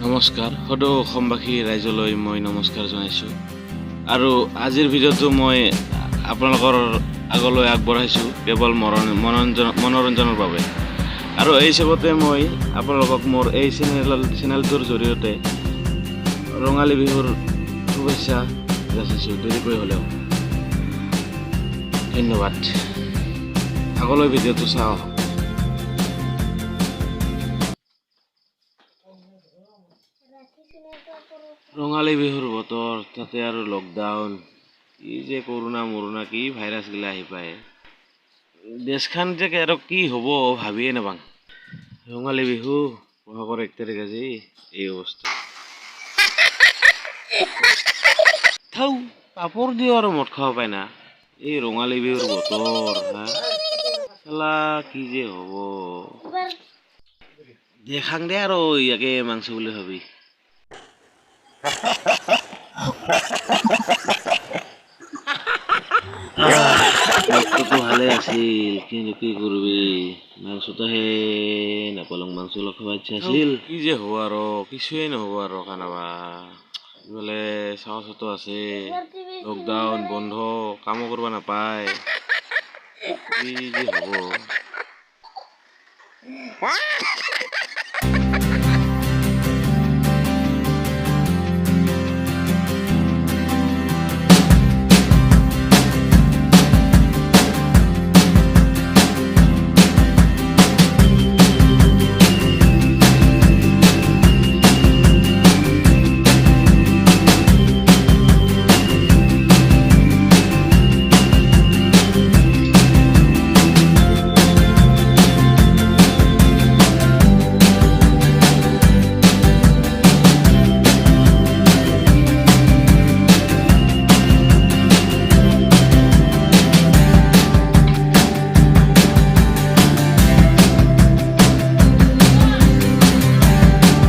নমস্কাৰ সদৌ অসমবাসী ৰাইজলৈ মই নমস্কাৰ জনাইছোঁ আৰু আজিৰ ভিডিঅ'টো মই আপোনালোকৰ আগলৈ আগবঢ়াইছোঁ কেৱল মনোৰঞ্জনৰ বাবে আৰু এই হিচাপতে মই আপোনালোকক মোৰ এই চেনেলটোৰ জৰিয়তে ৰঙালী বিহুৰ শুভেচ্ছা যাচিছোঁ দেৰিকৈ হ'লেও ধন্যবাদ আগলৈ ভিডিঅ'টো চাওক। ৰঙালী বিহুৰ বতৰ তাতে আৰু লকডাউন কি যে কৰোণা মৰোণা কি ভাইৰাছ গিলা আহি পায় দেশখান যে আৰু কি হ'ব ভাবিয়ে নাপাং। ৰঙালী বিহু বহাগৰ 1 তাৰিখ আজি এই অৱস্থা থাও পাপৰ দিও আৰু মদ খাব পাই না এই ৰঙালী বিহুৰ বতৰ খেলা কি যে হ'ব দেখাং দে আৰু ইয়াকে মাংস বুলি ভাবি মাংসটো ভালে আছিল কিন্তু কি করবি মাংসটা হে নাপালং মাংস খাব ইচ্ছা আছিল কি যে হ'ব আৰু কিছুৱে নহ'ব আৰু খানাবা বোলে চাওচতো আছে লকডাউন বন্ধ কামো কৰিব নাপায় কি যে হ'ব।